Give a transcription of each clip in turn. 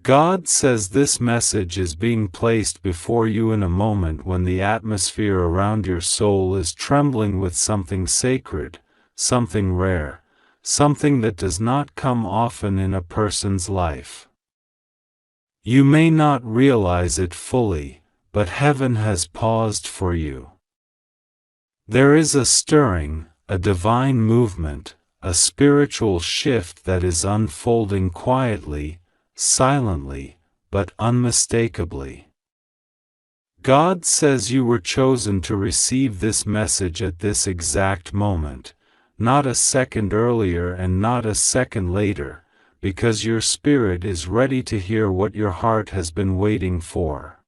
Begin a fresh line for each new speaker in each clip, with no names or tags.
God says this message is being placed before you in a moment when the atmosphere around your soul is trembling with something sacred, something rare, something that does not come often in a person's life. You may not realize it fully, but heaven has paused for you. There is a stirring, a divine movement, a spiritual shift that is unfolding quietly, silently, but unmistakably. God says you were chosen to receive this message at this exact moment, not a second earlier and not a second later, because your spirit is ready to hear what your heart has been waiting for.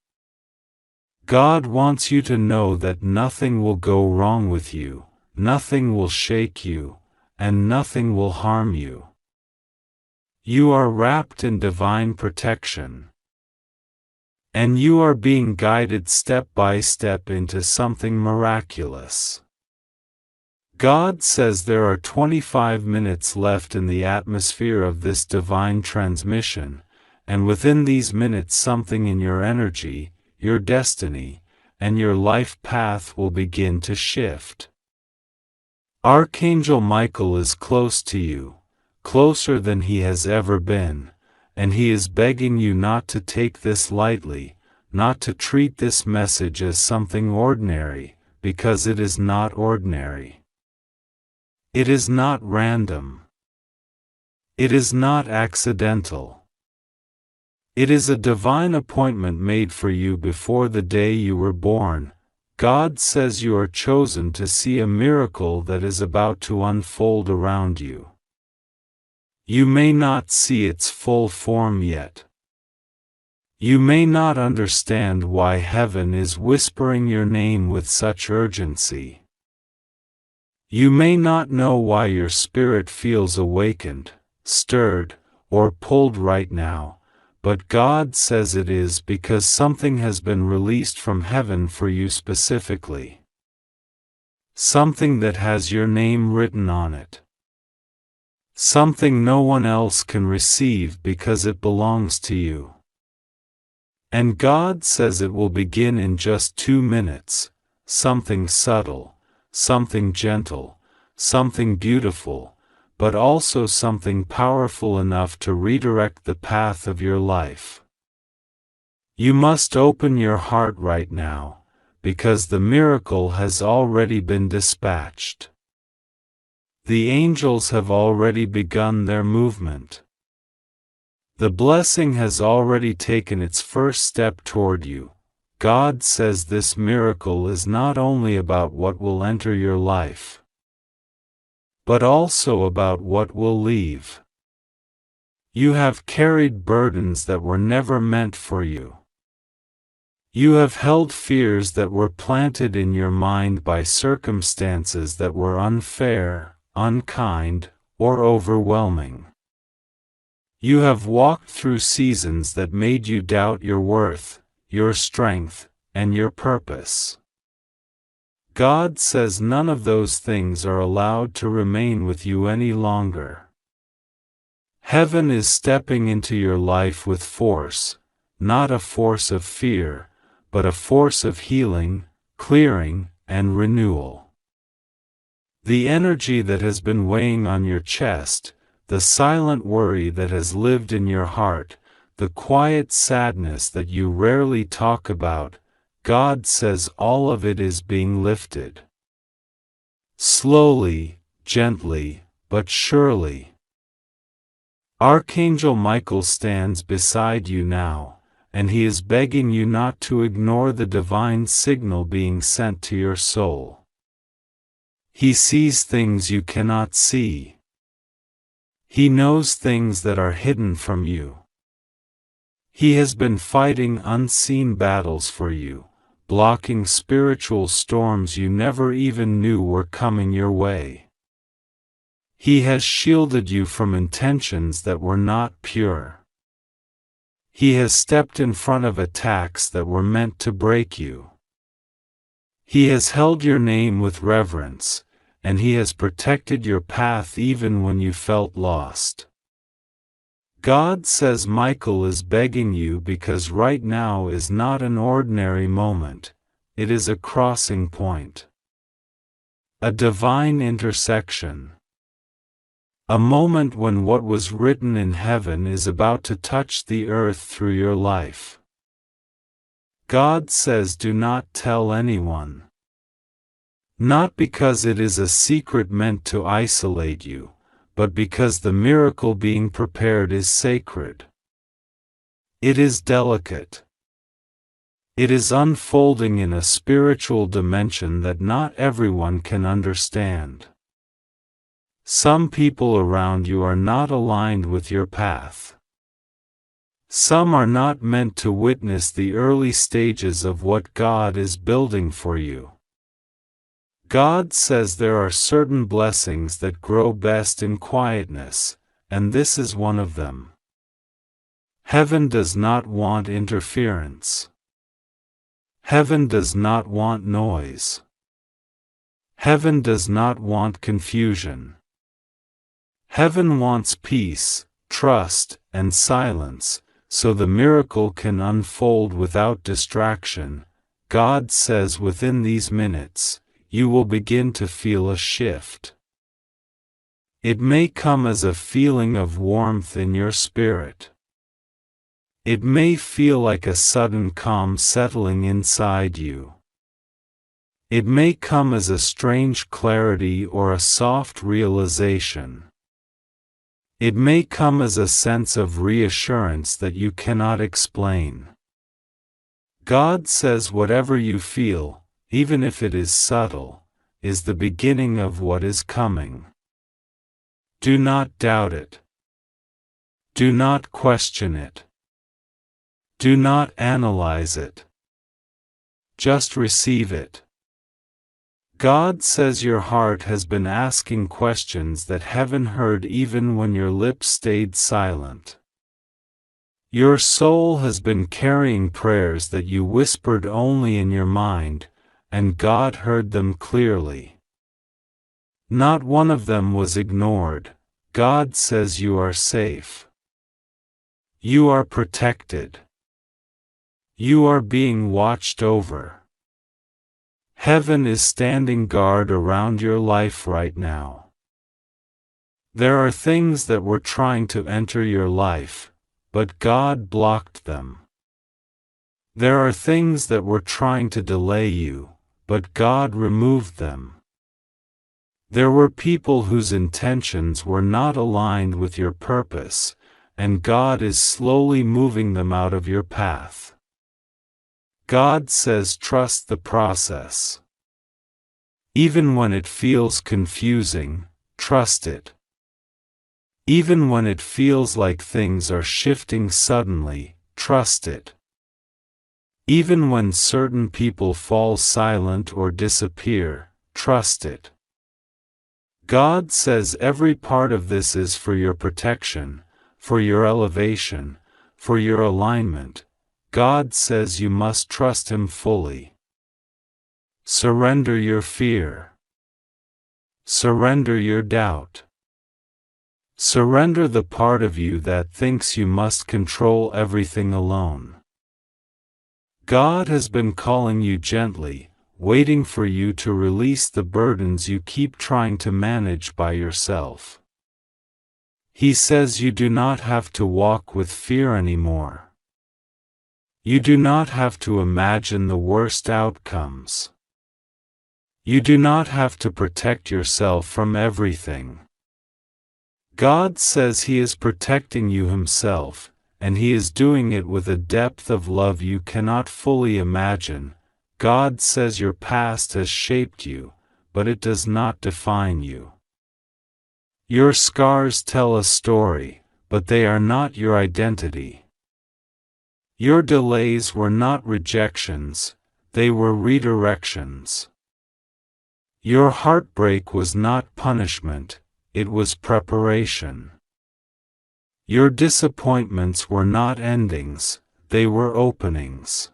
God wants you to know that nothing will go wrong with you, nothing will shake you, and nothing will harm you. You are wrapped in divine protection. And you are being guided step by step into something miraculous. God says there are 25 minutes left in the atmosphere of this divine transmission, and within these minutes something in your energy, your destiny, and your life path will begin to shift. Archangel Michael is close to you, closer than he has ever been, and he is begging you not to take this lightly, not to treat this message as something ordinary, because it is not ordinary. It is not random. It is not accidental. It is a divine appointment made for you before the day you were born. God says you are chosen to see a miracle that is about to unfold around you. You may not see its full form yet. You may not understand why heaven is whispering your name with such urgency. You may not know why your spirit feels awakened, stirred, or pulled right now, but God says it is because something has been released from heaven for you specifically. Something that has your name written on it. Something no one else can receive because it belongs to you. And God says it will begin in just 2 minutes, something subtle, something gentle, something beautiful, but also something powerful enough to redirect the path of your life. You must open your heart right now, because the miracle has already been dispatched. The angels have already begun their movement. The blessing has already taken its first step toward you. God says this miracle is not only about what will enter your life, but also about what will leave. You have carried burdens that were never meant for you. You have held fears that were planted in your mind by circumstances that were unfair, unkind, or overwhelming. You have walked through seasons that made you doubt your worth, your strength, and your purpose. God says none of those things are allowed to remain with you any longer. Heaven is stepping into your life with force, not a force of fear, but a force of healing, clearing, and renewal. The energy that has been weighing on your chest, the silent worry that has lived in your heart, the quiet sadness that you rarely talk about, God says all of it is being lifted. Slowly, gently, but surely. Archangel Michael stands beside you now, and he is begging you not to ignore the divine signal being sent to your soul. He sees things you cannot see. He knows things that are hidden from you. He has been fighting unseen battles for you, blocking spiritual storms you never even knew were coming your way. He has shielded you from intentions that were not pure. He has stepped in front of attacks that were meant to break you. He has held your name with reverence, and he has protected your path even when you felt lost. God says Michael is begging you because right now is not an ordinary moment, it is a crossing point. A divine intersection. A moment when what was written in heaven is about to touch the earth through your life. God says do not tell anyone. Not because it is a secret meant to isolate you, but because the miracle being prepared is sacred. It is delicate. It is unfolding in a spiritual dimension that not everyone can understand. Some people around you are not aligned with your path. Some are not meant to witness the early stages of what God is building for you. God says there are certain blessings that grow best in quietness, and this is one of them. Heaven does not want interference. Heaven does not want noise. Heaven does not want confusion. Heaven wants peace, trust, and silence, so the miracle can unfold without distraction. God says within these minutes, you will begin to feel a shift. It may come as a feeling of warmth in your spirit. It may feel like a sudden calm settling inside you. It may come as a strange clarity or a soft realization. It may come as a sense of reassurance that you cannot explain. God says whatever you feel, even if it is subtle, is the beginning of what is coming. Do not doubt it. Do not question it. Do not analyze it. Just receive it. God says your heart has been asking questions that heaven heard even when your lips stayed silent. Your soul has been carrying prayers that you whispered only in your mind, and God heard them clearly. Not one of them was ignored. God says you are safe. You are protected. You are being watched over. Heaven is standing guard around your life right now. There are things that were trying to enter your life, but God blocked them. There are things that were trying to delay you, but God removed them. There were people whose intentions were not aligned with your purpose, and God is slowly moving them out of your path. God says trust the process. Even when it feels confusing, trust it. Even when it feels like things are shifting suddenly, trust it. Even when certain people fall silent or disappear, trust it. God says every part of this is for your protection, for your elevation, for your alignment. God says you must trust Him fully. Surrender your fear. Surrender your doubt. Surrender the part of you that thinks you must control everything alone. God has been calling you gently, waiting for you to release the burdens you keep trying to manage by yourself. He says you do not have to walk with fear anymore. You do not have to imagine the worst outcomes. You do not have to protect yourself from everything. God says He is protecting you Himself, and He is doing it with a depth of love you cannot fully imagine. God says your past has shaped you, but it does not define you. Your scars tell a story, but they are not your identity. Your delays were not rejections, they were redirections. Your heartbreak was not punishment, it was preparation. Your disappointments were not endings, they were openings.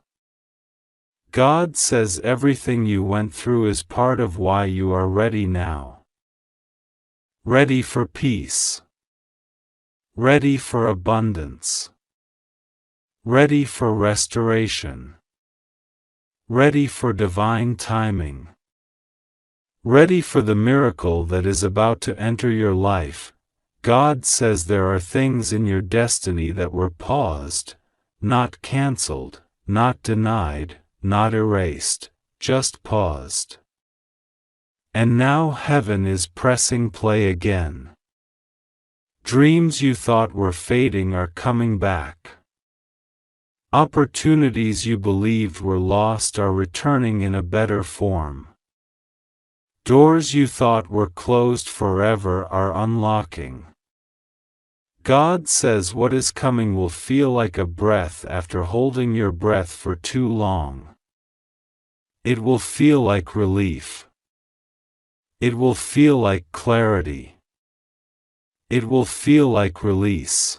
God says everything you went through is part of why you are ready now. Ready for peace. ready for abundance, ready for restoration, ready for divine timing, ready for the miracle that is about to enter your life. God says there are things in your destiny that were paused, not canceled, not denied, not erased, just paused. And now heaven is pressing play again. Dreams you thought were fading are coming back. Opportunities you believed were lost are returning in a better form. Doors you thought were closed forever are unlocking. God says what is coming will feel like a breath after holding your breath for too long. It will feel like relief. It will feel like clarity. It will feel like release.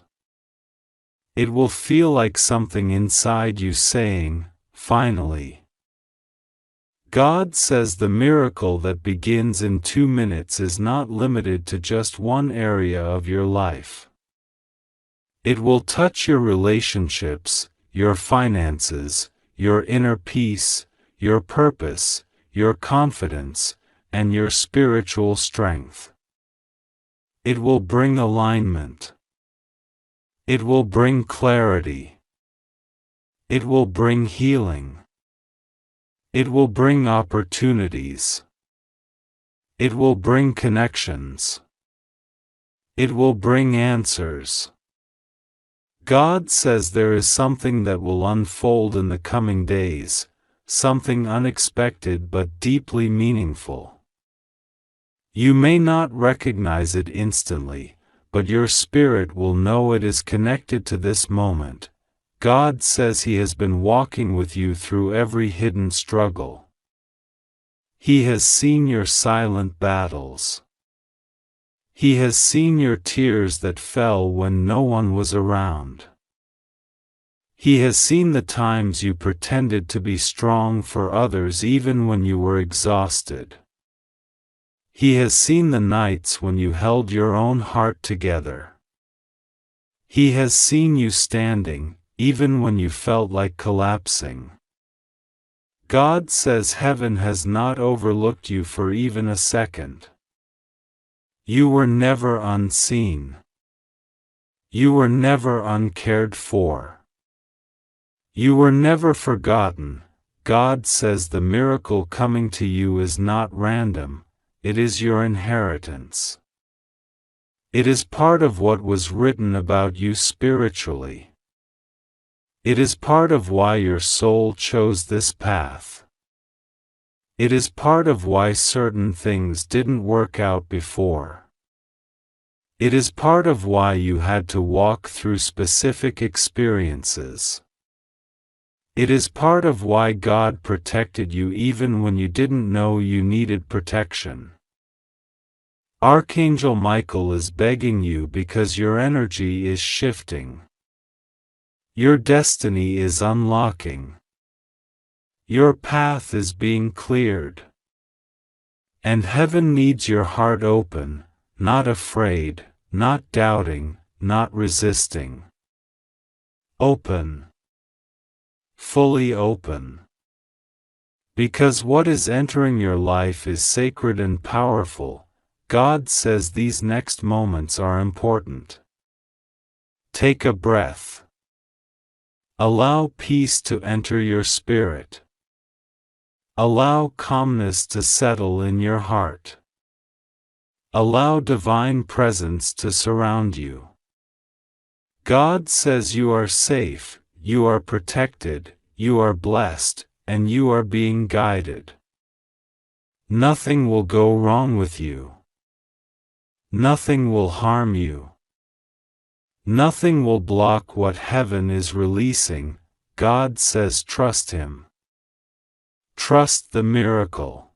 It will feel like something inside you saying, finally. God says the miracle that begins in 2 minutes is not limited to just one area of your life. It will touch your relationships, your finances, your inner peace, your purpose, your confidence, and your spiritual strength. It will bring alignment. It will bring clarity. It will bring healing. It will bring opportunities. It will bring connections. It will bring answers. God says there is something that will unfold in the coming days, something unexpected but deeply meaningful. You may not recognize it instantly, but your spirit will know it is connected to this moment. God says He has been walking with you through every hidden struggle. He has seen your silent battles. He has seen your tears that fell when no one was around. He has seen the times you pretended to be strong for others even when you were exhausted. He has seen the nights when you held your own heart together. He has seen you standing, even when you felt like collapsing. God says heaven has not overlooked you for even a second. You were never unseen. You were never uncared for. You were never forgotten. God says the miracle coming to you is not random, it is your inheritance. It is part of what was written about you spiritually. It is part of why your soul chose this path. It is part of why certain things didn't work out before. It is part of why you had to walk through specific experiences. It is part of why God protected you even when you didn't know you needed protection. Archangel Michael is begging you because your energy is shifting. Your destiny is unlocking. Your path is being cleared. And heaven needs your heart open, not afraid, not doubting, not resisting. Open. Fully open. Because what is entering your life is sacred and powerful, God says these next moments are important. Take a breath. Allow peace to enter your spirit. Allow calmness to settle in your heart. Allow divine presence to surround you. God says you are safe, you are protected, you are blessed, and you are being guided. Nothing will go wrong with you. Nothing will harm you. Nothing will block what heaven is releasing. God says trust Him. Trust the miracle.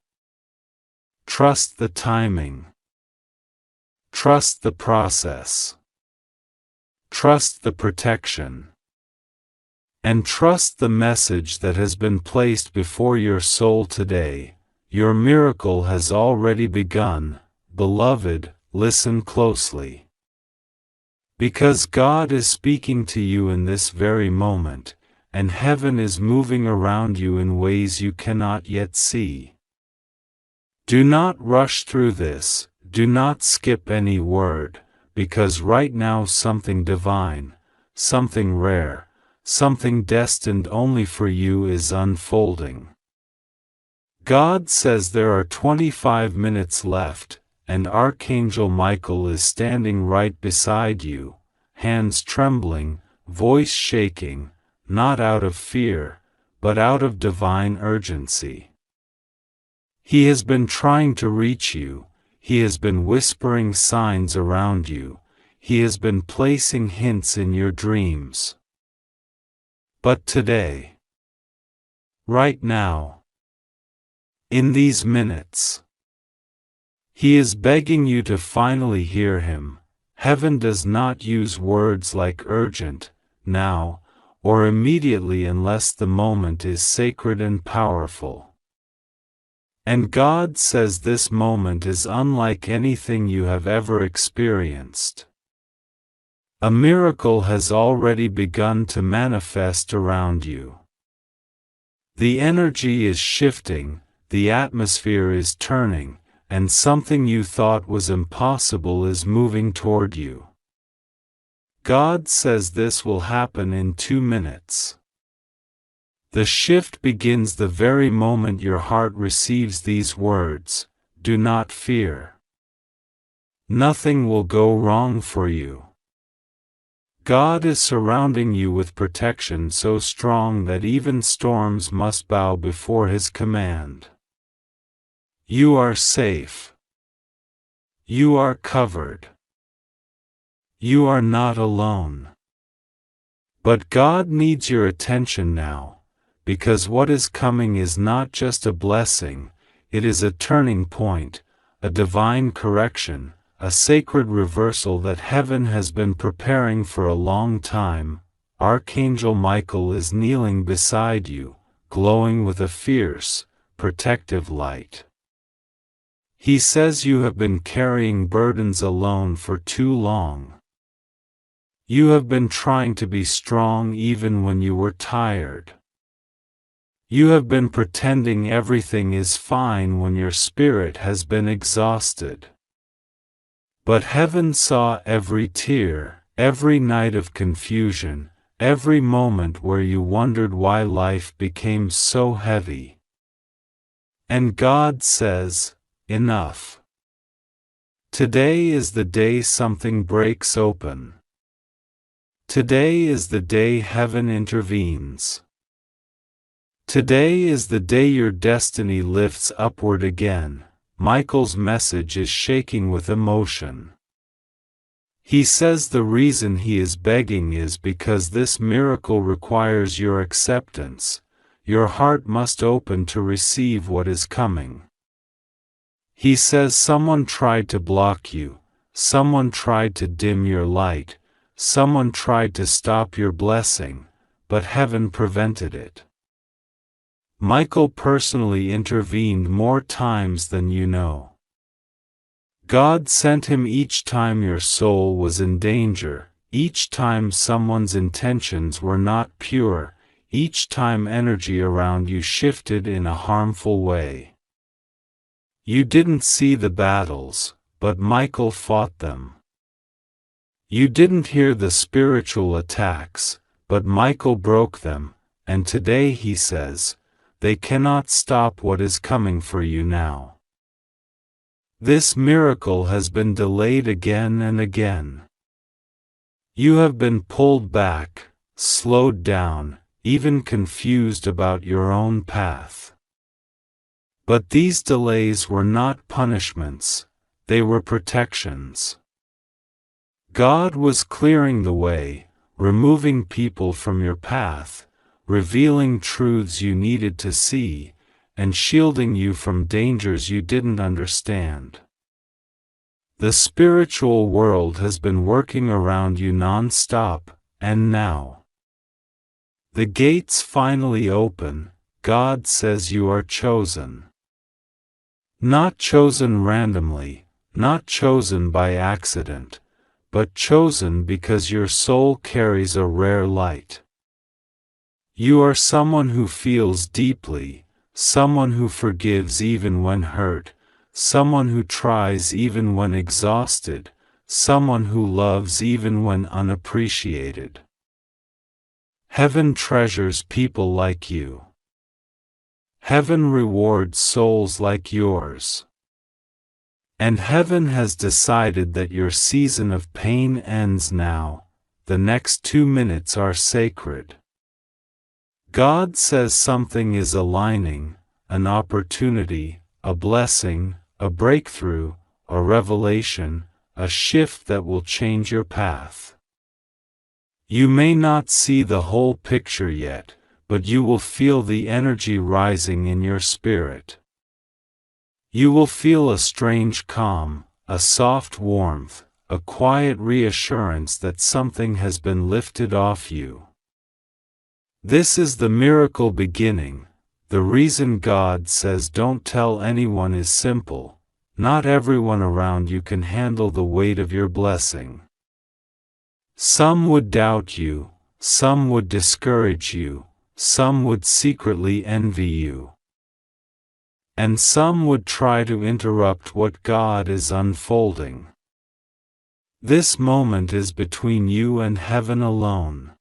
Trust the timing. Trust the process. Trust the protection. And trust the message that has been placed before your soul today. Your miracle has already begun. Beloved, listen closely. Because God is speaking to you in this very moment, and heaven is moving around you in ways you cannot yet see. Do not rush through this, do not skip any word, because right now something divine, something rare, something destined only for you is unfolding. God says there are 25 minutes left, and Archangel Michael is standing right beside you, hands trembling, voice shaking, not out of fear, but out of divine urgency. He has been trying to reach you, he has been whispering signs around you, he has been placing hints in your dreams. But today, right now, in these minutes, he is begging you to finally hear him. Heaven does not use words like urgent, now, or immediately unless the moment is sacred and powerful. And God says this moment is unlike anything you have ever experienced. A miracle has already begun to manifest around you. The energy is shifting, the atmosphere is turning, and something you thought was impossible is moving toward you. God says this will happen in 2 minutes. The shift begins the very moment your heart receives these words, "Do not fear. Nothing will go wrong for you." God is surrounding you with protection so strong that even storms must bow before His command. You are safe. You are covered. You are not alone. But God needs your attention now, because what is coming is not just a blessing, it is a turning point, a divine correction, a sacred reversal that heaven has been preparing for a long time. Archangel Michael is kneeling beside you, glowing with a fierce, protective light. He says you have been carrying burdens alone for too long. You have been trying to be strong even when you were tired. You have been pretending everything is fine when your spirit has been exhausted. But heaven saw every tear, every night of confusion, every moment where you wondered why life became so heavy. And God says, "Enough. Today is the day something breaks open. Today is the day heaven intervenes. Today is the day your destiny lifts upward again." Michael's message is shaking with emotion. He says the reason he is begging is because this miracle requires your acceptance. Your heart must open to receive what is coming. He says someone tried to block you, someone tried to dim your light, someone tried to stop your blessing, but heaven prevented it. Michael personally intervened more times than you know. God sent him each time your soul was in danger, each time someone's intentions were not pure, each time energy around you shifted in a harmful way. You didn't see the battles, but Michael fought them. You didn't hear the spiritual attacks, but Michael broke them, and today he says, they cannot stop what is coming for you now. This miracle has been delayed again and again. You have been pulled back, slowed down, even confused about your own path. But these delays were not punishments, they were protections. God was clearing the way, removing people from your path, revealing truths you needed to see, and shielding you from dangers you didn't understand. The spiritual world has been working around you non-stop, and now the gates finally open. God says you are chosen. Not chosen randomly, not chosen by accident, but chosen because your soul carries a rare light. You are someone who feels deeply, someone who forgives even when hurt, someone who tries even when exhausted, someone who loves even when unappreciated. Heaven treasures people like you. Heaven rewards souls like yours. And heaven has decided that your season of pain ends now. The next 2 minutes are sacred. God says something is aligning, an opportunity, a blessing, a breakthrough, a revelation, a shift that will change your path. You may not see the whole picture yet, but you will feel the energy rising in your spirit. You will feel a strange calm, a soft warmth, a quiet reassurance that something has been lifted off you. This is the miracle beginning. The reason God says don't tell anyone is simple. Not everyone around you can handle the weight of your blessing. Some would doubt you, some would discourage you, some would secretly envy you. And some would try to interrupt what God is unfolding. This moment is between you and heaven alone.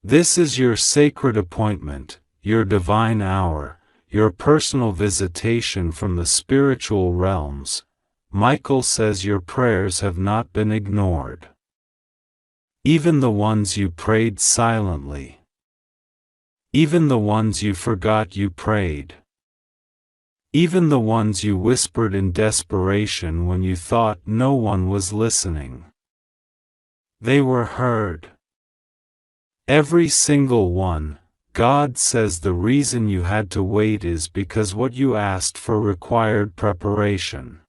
This is your sacred appointment, your divine hour, your personal visitation from the spiritual realms. Michael says your prayers have not been ignored. Even the ones you prayed silently. Even the ones you forgot you prayed. Even the ones you whispered in desperation when you thought no one was listening. They were heard. Every single one. God says the reason you had to wait is because what you asked for required preparation.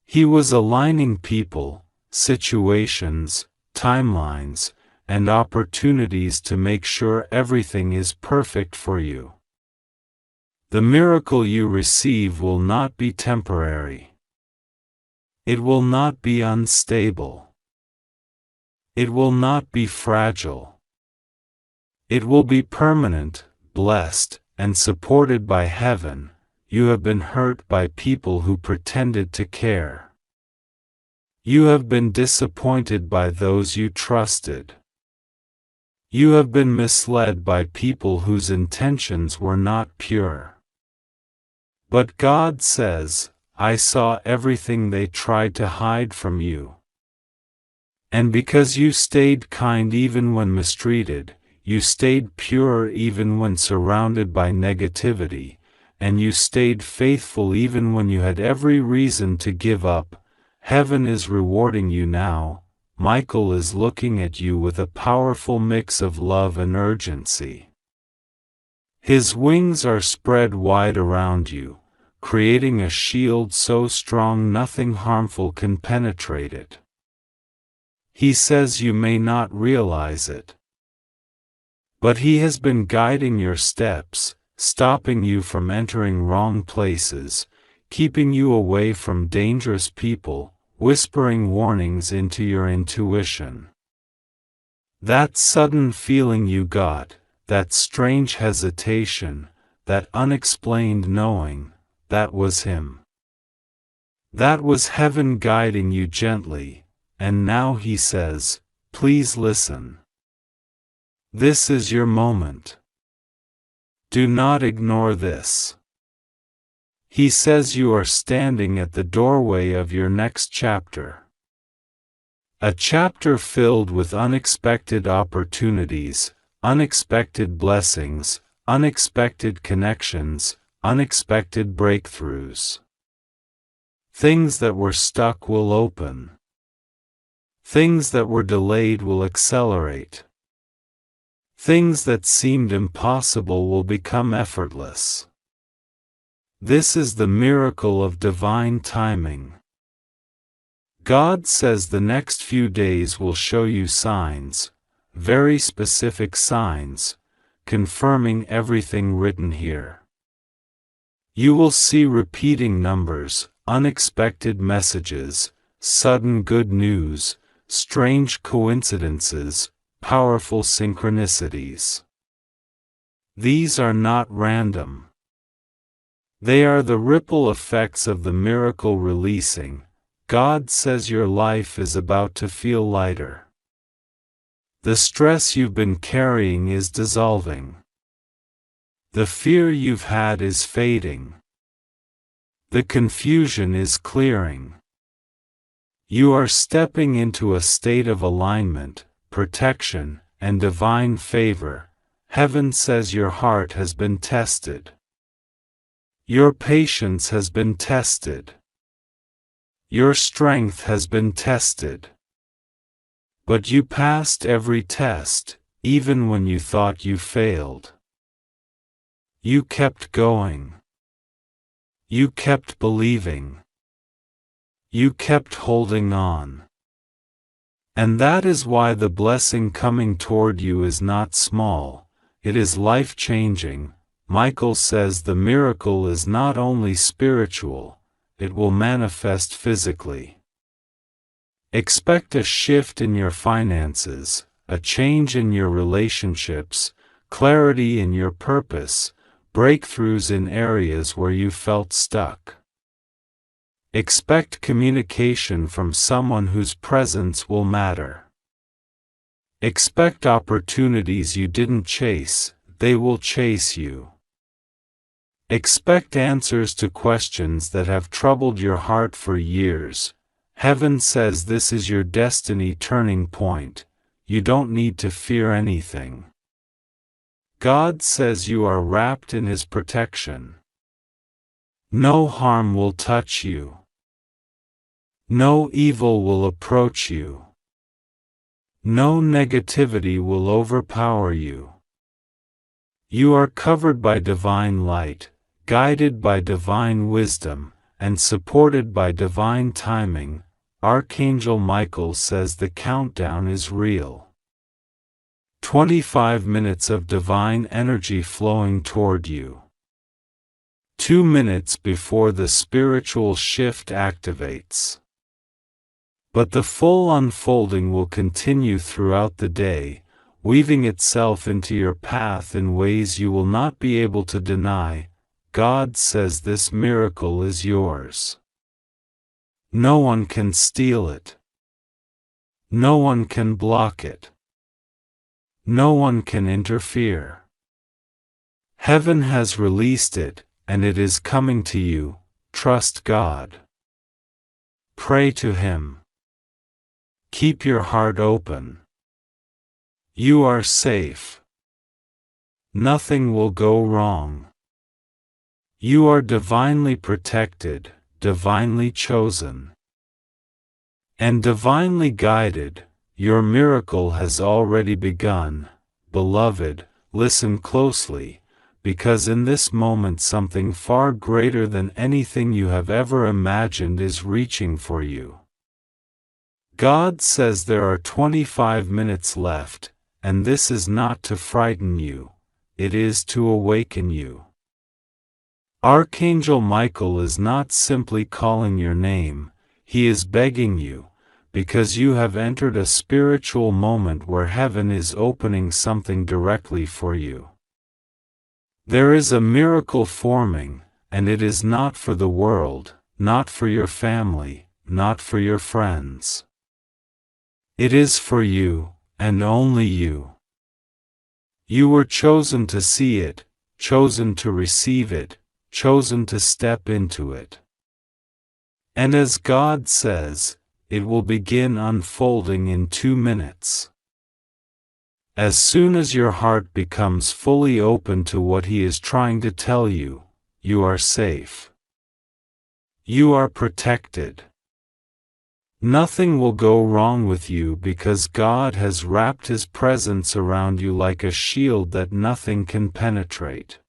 He was aligning people, situations, timelines, and opportunities to make sure everything is perfect for you. The miracle you receive will not be temporary. It will not be unstable. It will not be fragile. It will be permanent, blessed, and supported by heaven. You have been hurt by people who pretended to care. You have been disappointed by those you trusted. You have been misled by people whose intentions were not pure. But God says, I saw everything they tried to hide from you. And because you stayed kind even when mistreated, you stayed pure even when surrounded by negativity, and you stayed faithful even when you had every reason to give up, heaven is rewarding you now. Michael is looking at you with a powerful mix of love and urgency. His wings are spread wide around you, creating a shield so strong nothing harmful can penetrate it. He says you may not realize it. But he has been guiding your steps, stopping you from entering wrong places, keeping you away from dangerous people, whispering warnings into your intuition. That sudden feeling you got, that strange hesitation, that unexplained knowing, that was him. That was heaven guiding you gently, and now he says, please listen. This is your moment. Do not ignore this. He says you are standing at the doorway of your next chapter. A chapter filled with unexpected opportunities, unexpected blessings, unexpected connections, unexpected breakthroughs. Things that were stuck will open. Things that were delayed will accelerate. Things that seemed impossible will become effortless. This is the miracle of divine timing. God says the next few days will show you signs, very specific signs, confirming everything written here. You will see repeating numbers, unexpected messages, sudden good news, strange coincidences, powerful synchronicities. These are not random. They are the ripple effects of the miracle releasing. God says your life is about to feel lighter. The stress you've been carrying is dissolving. The fear you've had is fading. The confusion is clearing. You are stepping into a state of alignment, protection, and divine favor. Heaven says your heart has been tested. Your patience has been tested. Your strength has been tested. But you passed every test, even when you thought you failed. You kept going. You kept believing. You kept holding on. And that is why the blessing coming toward you is not small, it is life-changing. Michael says the miracle is not only spiritual, it will manifest physically. Expect a shift in your finances, a change in your relationships, clarity in your purpose, breakthroughs in areas where you felt stuck. Expect communication from someone whose presence will matter. Expect opportunities you didn't chase, they will chase you. Expect answers to questions that have troubled your heart for years. Heaven says this is your destiny turning point. You don't need to fear anything. God says you are wrapped in His protection. No harm will touch you. No evil will approach you. No negativity will overpower you. You are covered by divine light, guided by divine wisdom, and supported by divine timing. Archangel Michael says the countdown is real. 25 minutes of divine energy flowing toward you. 2 minutes before the spiritual shift activates. But the full unfolding will continue throughout the day, weaving itself into your path in ways you will not be able to deny. God says this miracle is yours. No one can steal it. No one can block it. No one can interfere. Heaven has released it, and it is coming to you. Trust God. Pray to Him. Keep your heart open. You are safe. Nothing will go wrong. You are divinely protected, divinely chosen, and divinely guided. Your miracle has already begun. Beloved, listen closely, because in this moment something far greater than anything you have ever imagined is reaching for you. God says there are 25 minutes left, and this is not to frighten you, it is to awaken you. Archangel Michael is not simply calling your name, he is begging you, because you have entered a spiritual moment where heaven is opening something directly for you. There is a miracle forming, and it is not for the world, not for your family, not for your friends. It is for you, and only you. You were chosen to see it, chosen to receive it, chosen to step into it. And as God says, it will begin unfolding in 2 minutes. As soon as your heart becomes fully open to what He is trying to tell you, you are safe. You are protected. Nothing will go wrong with you because God has wrapped His presence around you like a shield that nothing can penetrate.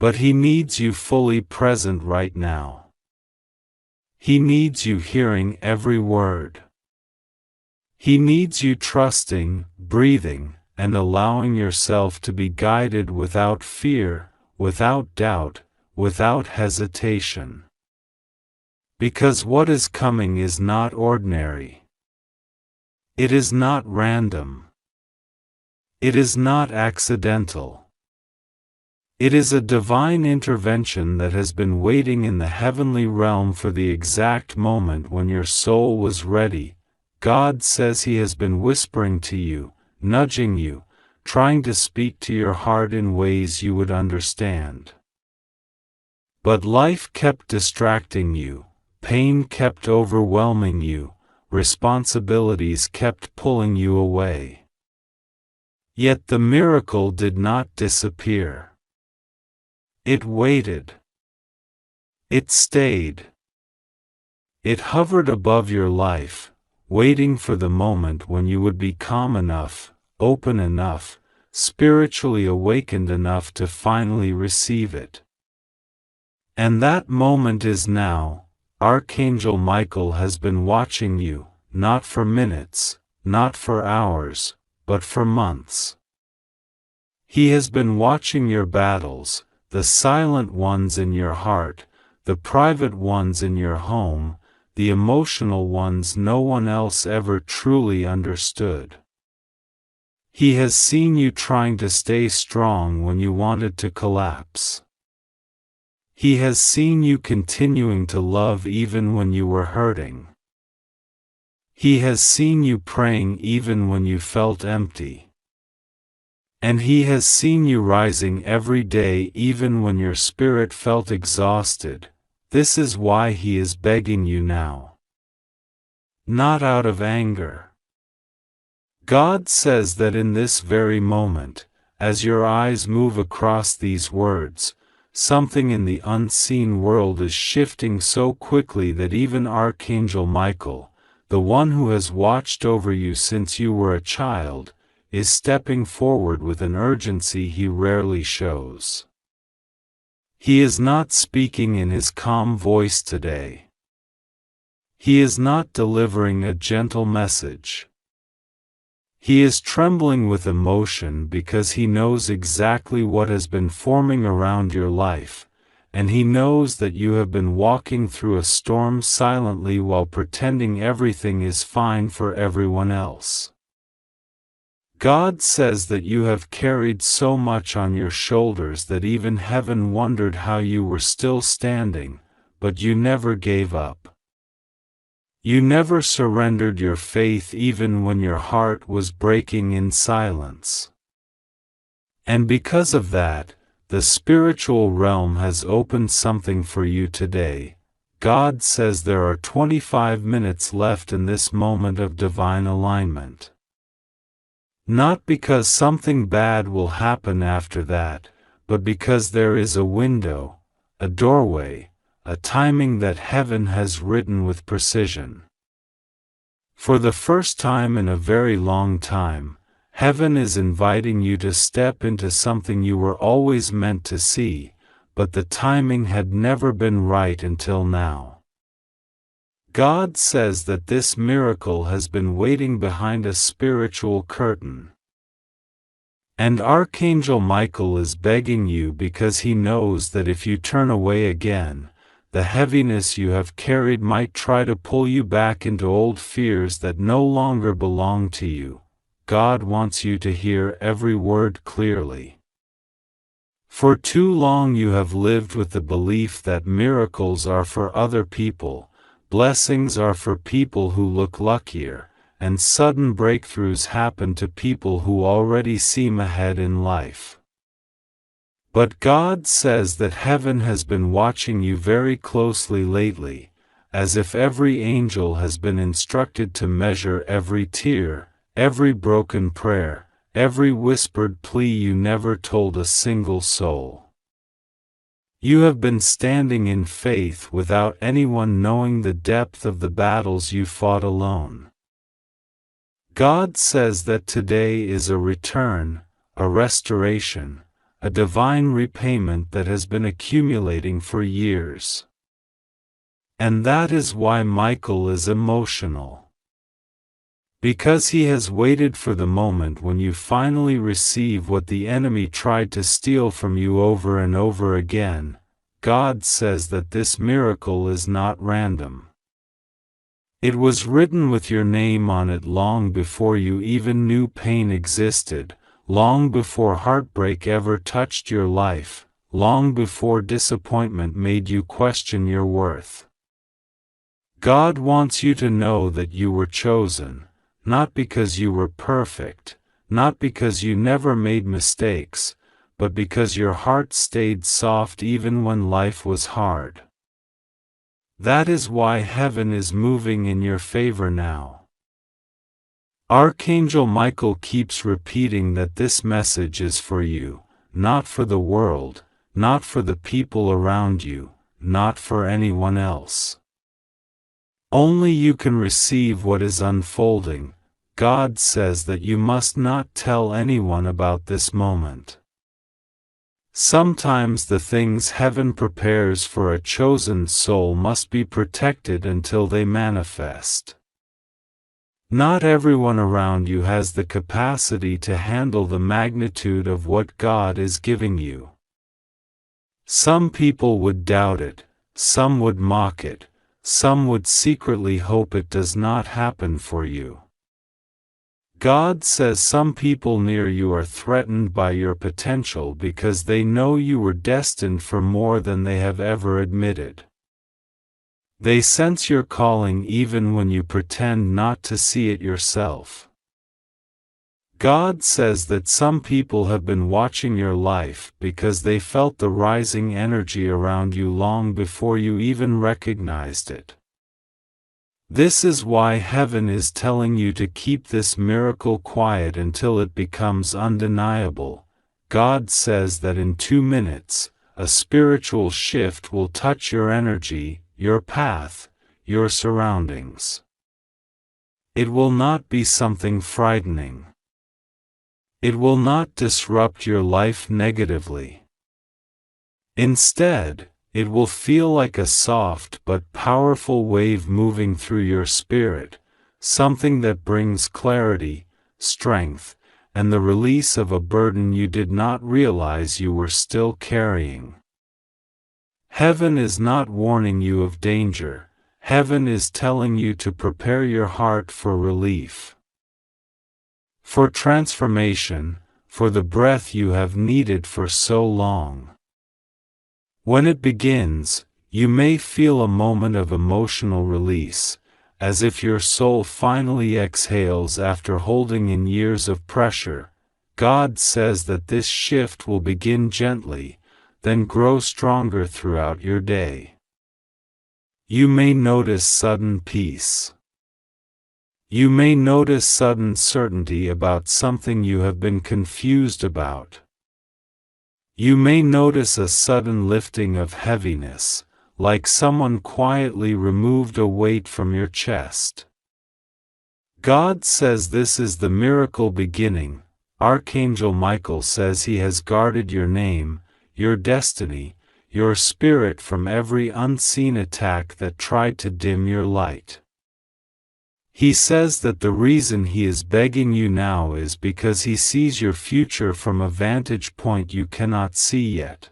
But He needs you fully present right now. He needs you hearing every word. He needs you trusting, breathing, and allowing yourself to be guided without fear, without doubt, without hesitation. Because what is coming is not ordinary. It is not random. It is not accidental. It is a divine intervention that has been waiting in the heavenly realm for the exact moment when your soul was ready. God says He has been whispering to you, nudging you, trying to speak to your heart in ways you would understand. But life kept distracting you, pain kept overwhelming you, responsibilities kept pulling you away. Yet the miracle did not disappear. It waited. It stayed. It hovered above your life, waiting for the moment when you would be calm enough, open enough, spiritually awakened enough to finally receive it. And that moment is now. Archangel Michael has been watching you, not for minutes, not for hours, but for months. He has been watching your battles, the silent ones in your heart, the private ones in your home, the emotional ones no one else ever truly understood. He has seen you trying to stay strong when you wanted to collapse. He has seen you continuing to love even when you were hurting. He has seen you praying even when you felt empty. And He has seen you rising every day even when your spirit felt exhausted. This is why He is begging you now. Not out of anger. God says that in this very moment, as your eyes move across these words, something in the unseen world is shifting so quickly that even Archangel Michael, the one who has watched over you since you were a child, is stepping forward with an urgency he rarely shows. He is not speaking in his calm voice today. He is not delivering a gentle message. He is trembling with emotion because he knows exactly what has been forming around your life, and he knows that you have been walking through a storm silently while pretending everything is fine for everyone else. God says that you have carried so much on your shoulders that even heaven wondered how you were still standing, but you never gave up. You never surrendered your faith even when your heart was breaking in silence. And because of that, the spiritual realm has opened something for you today. God says there are 25 minutes left in this moment of divine alignment. Not because something bad will happen after that, but because there is a window, a doorway, a timing that heaven has written with precision. For the first time in a very long time, heaven is inviting you to step into something you were always meant to see, but the timing had never been right until now. God says that this miracle has been waiting behind a spiritual curtain. And Archangel Michael is begging you because he knows that if you turn away again, the heaviness you have carried might try to pull you back into old fears that no longer belong to you. God wants you to hear every word clearly. For too long you have lived with the belief that miracles are for other people, blessings are for people who look luckier, and sudden breakthroughs happen to people who already seem ahead in life. But God says that heaven has been watching you very closely lately, as if every angel has been instructed to measure every tear, every broken prayer, every whispered plea you never told a single soul. You have been standing in faith without anyone knowing the depth of the battles you fought alone. God says that today is a return, a restoration, a divine repayment that has been accumulating for years. And that is why Michael is emotional. Because he has waited for the moment when you finally receive what the enemy tried to steal from you over and over again. God says that this miracle is not random. It was written with your name on it long before you even knew pain existed, long before heartbreak ever touched your life, long before disappointment made you question your worth. God wants you to know that you were chosen, not because you were perfect, not because you never made mistakes, but because your heart stayed soft even when life was hard. That is why heaven is moving in your favor now. Archangel Michael keeps repeating that this message is for you, not for the world, not for the people around you, not for anyone else. Only you can receive what is unfolding. God says that you must not tell anyone about this moment. Sometimes the things heaven prepares for a chosen soul must be protected until they manifest. Not everyone around you has the capacity to handle the magnitude of what God is giving you. Some people would doubt it, some would mock it, some would secretly hope it does not happen for you. God says some people near you are threatened by your potential because they know you were destined for more than they have ever admitted. They sense your calling even when you pretend not to see it yourself. God says that some people have been watching your life because they felt the rising energy around you long before you even recognized it. This is why heaven is telling you to keep this miracle quiet until it becomes undeniable. God says that in 2 minutes, a spiritual shift will touch your energy, your path, your surroundings. It will not be something frightening. It will not disrupt your life negatively. Instead, it will feel like a soft but powerful wave moving through your spirit, something that brings clarity, strength, and the release of a burden you did not realize you were still carrying. Heaven is not warning you of danger. Heaven is telling you to prepare your heart for relief, for transformation, for the breath you have needed for so long. When it begins, you may feel a moment of emotional release, as if your soul finally exhales after holding in years of pressure. God says that this shift will begin gently, then grow stronger throughout your day. You may notice sudden peace. You may notice sudden certainty about something you have been confused about. You may notice a sudden lifting of heaviness, like someone quietly removed a weight from your chest. God says this is the miracle beginning. Archangel Michael says he has guarded your name, your destiny, your spirit from every unseen attack that tried to dim your light. He says that the reason he is begging you now is because he sees your future from a vantage point you cannot see yet.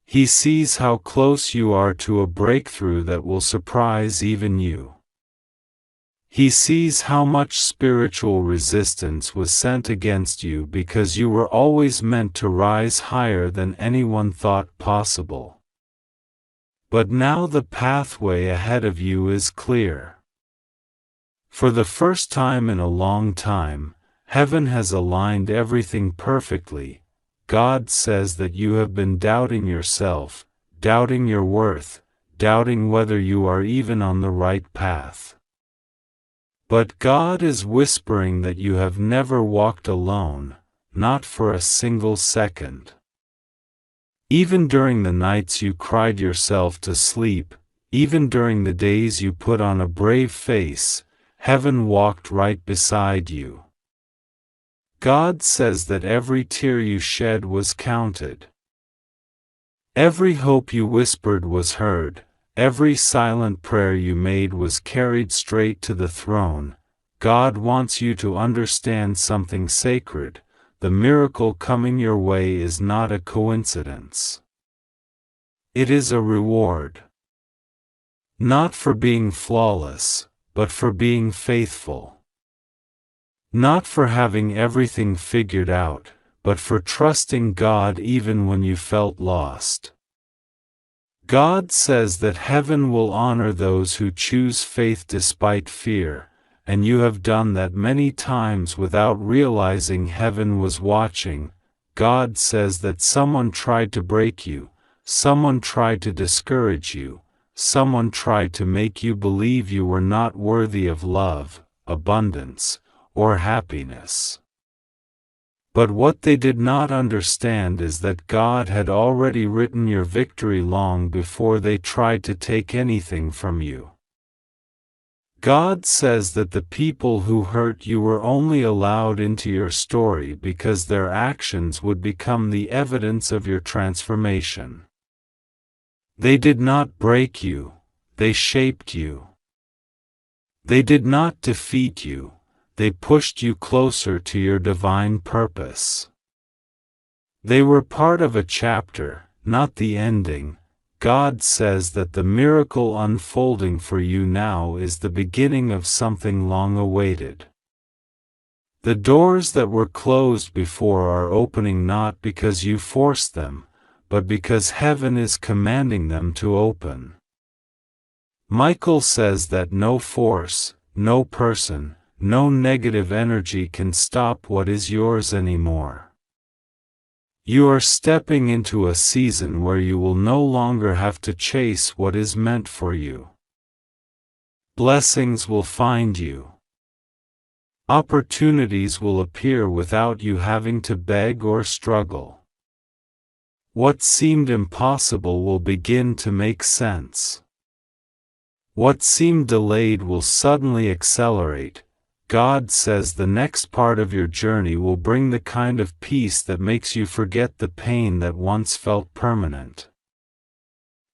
He sees how close you are to a breakthrough that will surprise even you. He sees how much spiritual resistance was sent against you because you were always meant to rise higher than anyone thought possible. But now the pathway ahead of you is clear. For the first time in a long time, heaven has aligned everything perfectly. God says that you have been doubting yourself, doubting your worth, doubting whether you are even on the right path. But God is whispering that you have never walked alone, not for a single second. Even during the nights you cried yourself to sleep, even during the days you put on a brave face, heaven walked right beside you. God says that every tear you shed was counted. Every hope you whispered was heard, every silent prayer you made was carried straight to the throne. God wants you to understand something sacred. The miracle coming your way is not a coincidence. It is a reward. Not for being flawless, but for being faithful. Not for having everything figured out, but for trusting God even when you felt lost. God says that heaven will honor those who choose faith despite fear, and you have done that many times without realizing heaven was watching. God says that someone tried to break you, someone tried to discourage you, someone tried to make you believe you were not worthy of love, abundance, or happiness. But what they did not understand is that God had already written your victory long before they tried to take anything from you. God says that the people who hurt you were only allowed into your story because their actions would become the evidence of your transformation. They did not break you, they shaped you. They did not defeat you, they pushed you closer to your divine purpose. They were part of a chapter, not the ending. God says that the miracle unfolding for you now is the beginning of something long awaited. The doors that were closed before are opening not because you forced them, but because heaven is commanding them to open. Michael says that no force, no person, no negative energy can stop what is yours anymore. You are stepping into a season where you will no longer have to chase what is meant for you. Blessings will find you. Opportunities will appear without you having to beg or struggle. What seemed impossible will begin to make sense. What seemed delayed will suddenly accelerate. God says the next part of your journey will bring the kind of peace that makes you forget the pain that once felt permanent.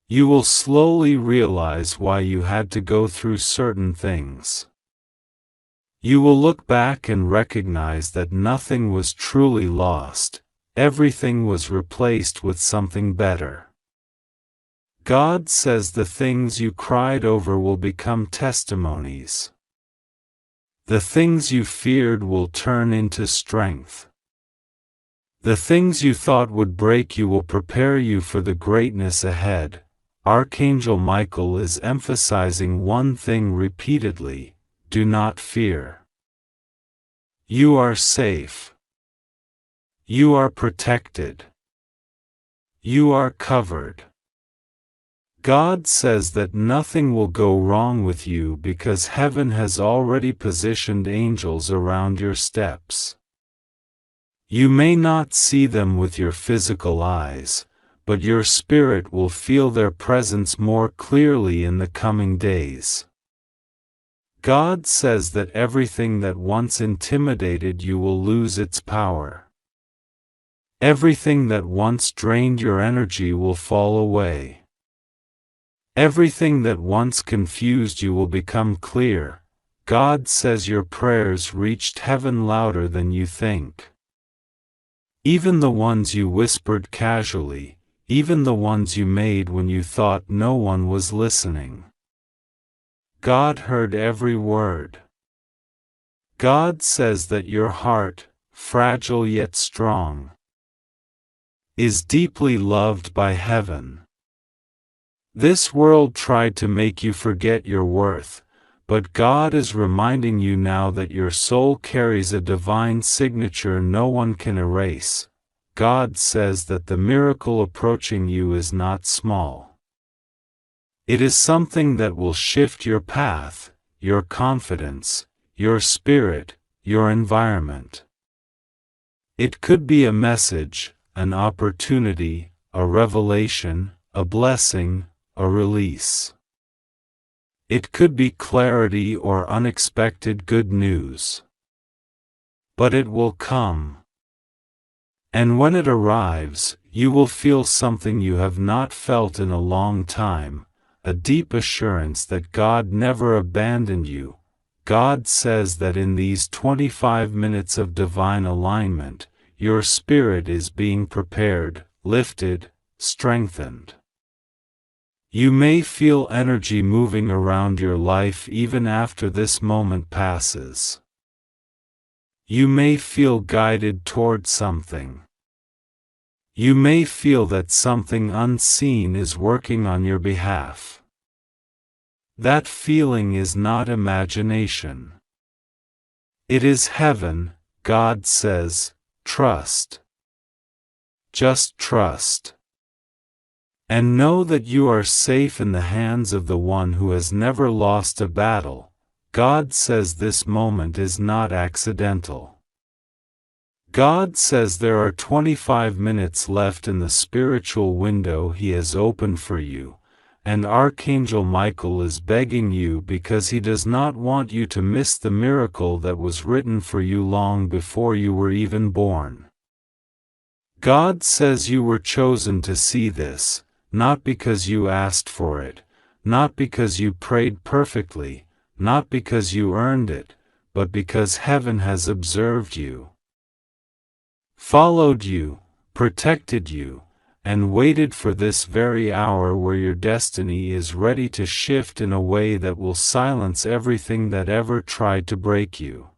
You will slowly realize why you had to go through certain things. You will look back and recognize that nothing was truly lost, everything was replaced with something better. God says the things you cried over will become testimonies. The things you feared will turn into strength. The things you thought would break you will prepare you for the greatness ahead. Archangel Michael is emphasizing one thing repeatedly: do not fear. You are safe. You are protected. You are covered. God says that nothing will go wrong with you because heaven has already positioned angels around your steps. You may not see them with your physical eyes, but your spirit will feel their presence more clearly in the coming days. God says that everything that once intimidated you will lose its power. Everything that once drained your energy will fall away. Everything that once confused you will become clear. God says your prayers reached heaven louder than you think. Even the ones you whispered casually, even the ones you made when you thought no one was listening. God heard every word. God says that your heart, fragile yet strong, is deeply loved by heaven. This world tried to make you forget your worth, but God is reminding you now that your soul carries a divine signature no one can erase. God says that the miracle approaching you is not small. It is something that will shift your path, your confidence, your spirit, your environment. It could be a message, an opportunity, a revelation, a blessing, a release. It could be clarity or unexpected good news. But it will come. And when it arrives, you will feel something you have not felt in a long time, a deep assurance that God never abandoned you. God says that in these 25 minutes of divine alignment, your spirit is being prepared, lifted, strengthened. You may feel energy moving around your life even after this moment passes. You may feel guided toward something. You may feel that something unseen is working on your behalf. That feeling is not imagination. It is heaven. God says, trust. Just trust. And know that you are safe in the hands of the one who has never lost a battle. God says this moment is not accidental. God says there are 25 minutes left in the spiritual window He has opened for you, and Archangel Michael is begging you because he does not want you to miss the miracle that was written for you long before you were even born. God says you were chosen to see this, not because you asked for it, not because you prayed perfectly, not because you earned it, but because heaven has observed you, followed you, protected you, and waited for this very hour where your destiny is ready to shift in a way that will silence everything that ever tried to break you.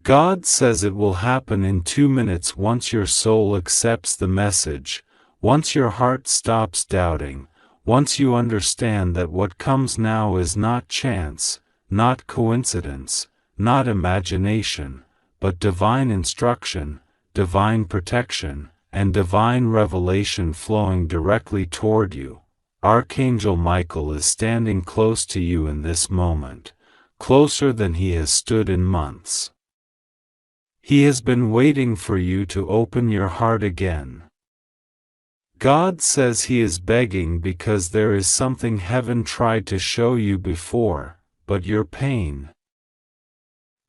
God says it will happen in 2 minutes once your soul accepts the message, once your heart stops doubting, once you understand that what comes now is not chance, not coincidence, not imagination, but divine instruction, divine protection, and divine revelation flowing directly toward you. Archangel Michael is standing close to you in this moment, closer than he has stood in months. He has been waiting for you to open your heart again. God says He is begging because there is something heaven tried to show you before, but your pain,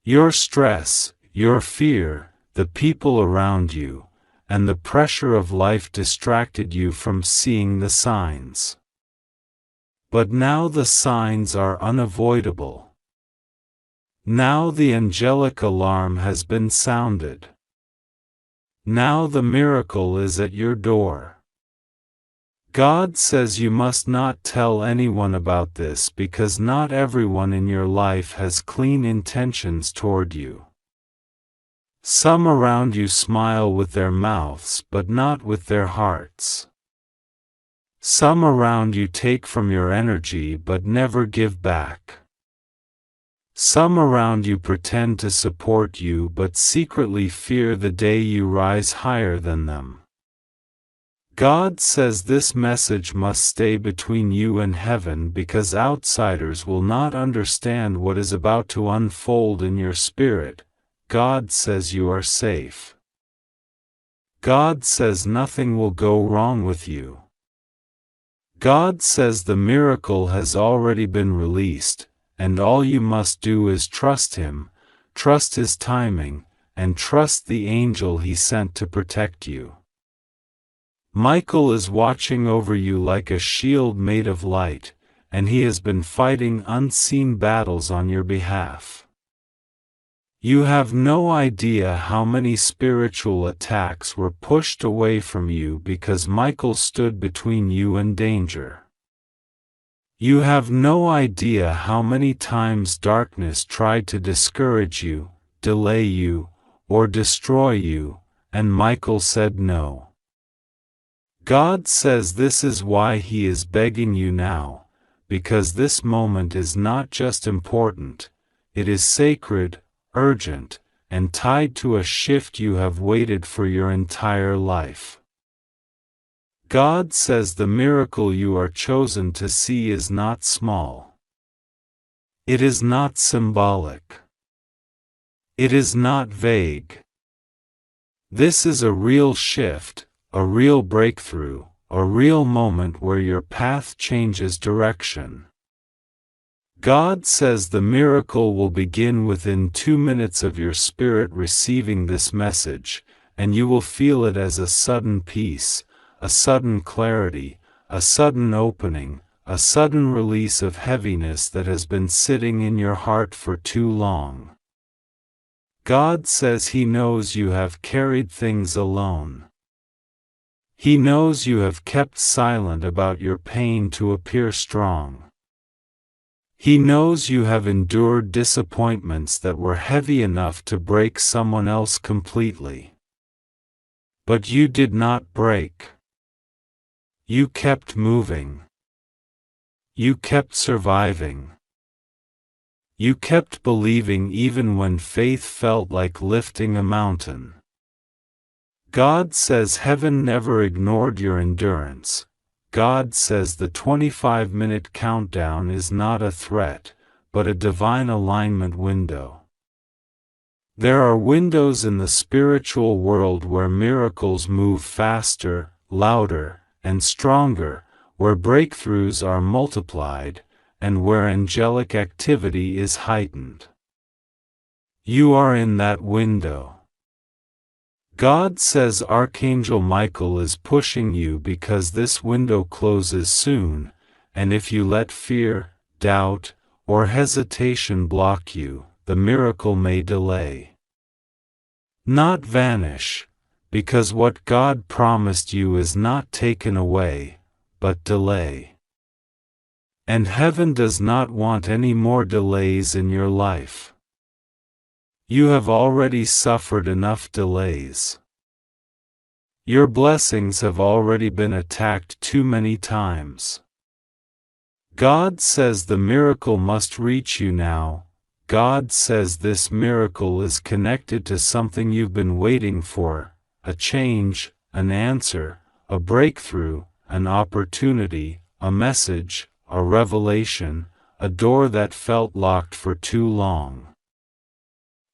your stress, your fear, the people around you, and the pressure of life distracted you from seeing the signs. But now the signs are unavoidable. Now the angelic alarm has been sounded. Now the miracle is at your door. God says you must not tell anyone about this because not everyone in your life has clean intentions toward you. Some around you smile with their mouths but not with their hearts. Some around you take from your energy but never give back. Some around you pretend to support you but secretly fear the day you rise higher than them. God says this message must stay between you and heaven because outsiders will not understand what is about to unfold in your spirit. God says you are safe. God says nothing will go wrong with you. God says the miracle has already been released, and all you must do is trust Him, trust His timing, and trust the angel He sent to protect you. Michael is watching over you like a shield made of light, and he has been fighting unseen battles on your behalf. You have no idea how many spiritual attacks were pushed away from you because Michael stood between you and danger. You have no idea how many times darkness tried to discourage you, delay you, or destroy you, and Michael said no. God says this is why He is begging you now, because this moment is not just important, it is sacred, urgent, and tied to a shift you have waited for your entire life. God says the miracle you are chosen to see is not small. It is not symbolic. It is not vague. This is a real shift, a real breakthrough, a real moment where your path changes direction. God says the miracle will begin within 2 minutes of your spirit receiving this message, and you will feel it as a sudden peace, a sudden clarity, a sudden opening, a sudden release of heaviness that has been sitting in your heart for too long. God says He knows you have carried things alone. He knows you have kept silent about your pain to appear strong. He knows you have endured disappointments that were heavy enough to break someone else completely. But you did not break. You kept moving. You kept surviving. You kept believing even when faith felt like lifting a mountain. God says heaven never ignored your endurance. God says the 25-minute countdown is not a threat, but a divine alignment window. There are windows in the spiritual world where miracles move faster, louder, and stronger, where breakthroughs are multiplied, and where angelic activity is heightened. You are in that window. God says Archangel Michael is pushing you because this window closes soon, and if you let fear, doubt, or hesitation block you, the miracle may delay. Not vanish, because what God promised you is not taken away, but delay. And heaven does not want any more delays in your life. You have already suffered enough delays. Your blessings have already been attacked too many times. God says the miracle must reach you now. God says this miracle is connected to something you've been waiting for, a change, an answer, a breakthrough, an opportunity, a message, a revelation, a door that felt locked for too long.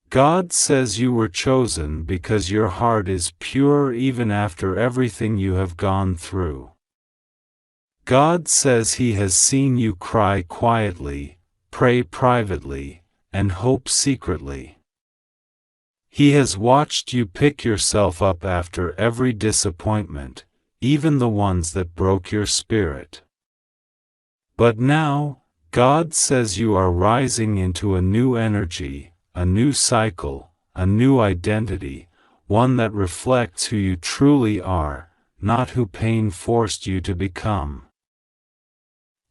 God says you were chosen because your heart is pure even after everything you have gone through. God says He has seen you cry quietly, pray privately, and hope secretly. He has watched you pick yourself up after every disappointment, even the ones that broke your spirit. But now, God says you are rising into a new energy, a new cycle, a new identity, one that reflects who you truly are, not who pain forced you to become.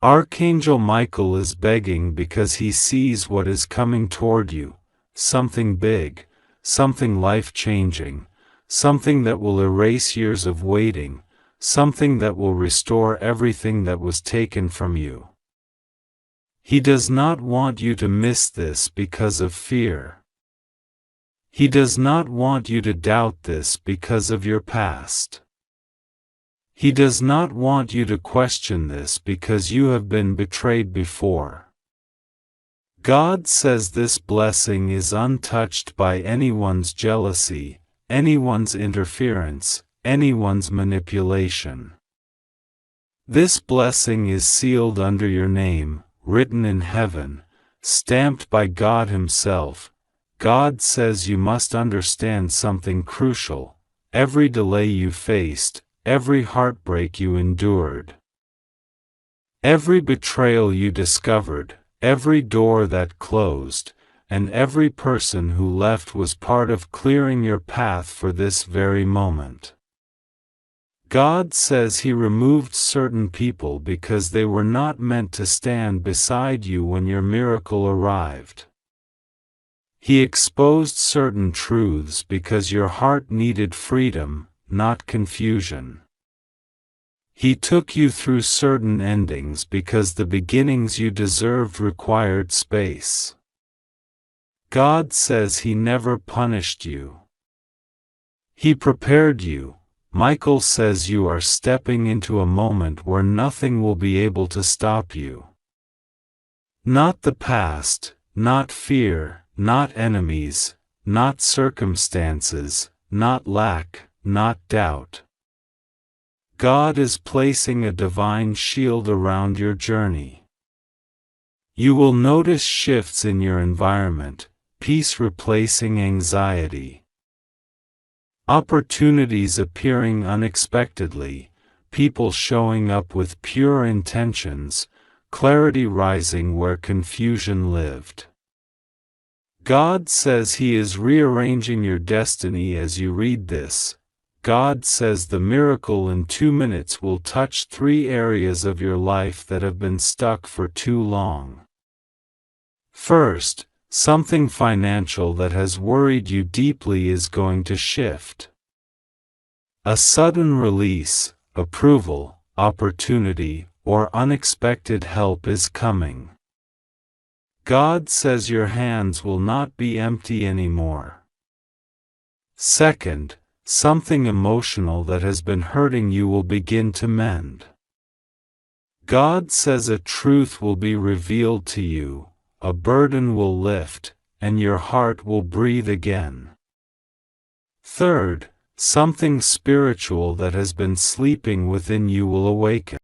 Archangel Michael is begging because he sees what is coming toward you, something big, something life-changing, something that will erase years of waiting, something that will restore everything that was taken from you. He does not want you to miss this because of fear. He does not want you to doubt this because of your past. He does not want you to question this because you have been betrayed before. God says this blessing is untouched by anyone's jealousy, anyone's interference, anyone's manipulation. This blessing is sealed under your name, written in heaven, stamped by God Himself. God says you must understand something crucial: every delay you faced, every heartbreak you endured, every betrayal you discovered, every door that closed, and every person who left was part of clearing your path for this very moment. God says He removed certain people because they were not meant to stand beside you when your miracle arrived. He exposed certain truths because your heart needed freedom, not confusion. He took you through certain endings because the beginnings you deserved required space. God says He never punished you. He prepared you. Michael says you are stepping into a moment where nothing will be able to stop you. Not the past, not fear, not enemies, not circumstances, not lack, not doubt. God is placing a divine shield around your journey. You will notice shifts in your environment, peace replacing anxiety. Opportunities appearing unexpectedly, people showing up with pure intentions, clarity rising where confusion lived. God says He is rearranging your destiny as you read this. God says the miracle in 2 minutes will touch 3 areas of your life that have been stuck for too long. First, something financial that has worried you deeply is going to shift. A sudden release, approval, opportunity, or unexpected help is coming. God says your hands will not be empty anymore. Second, something emotional that has been hurting you will begin to mend. God says a truth will be revealed to you, a burden will lift, and your heart will breathe again. Third, something spiritual that has been sleeping within you will awaken.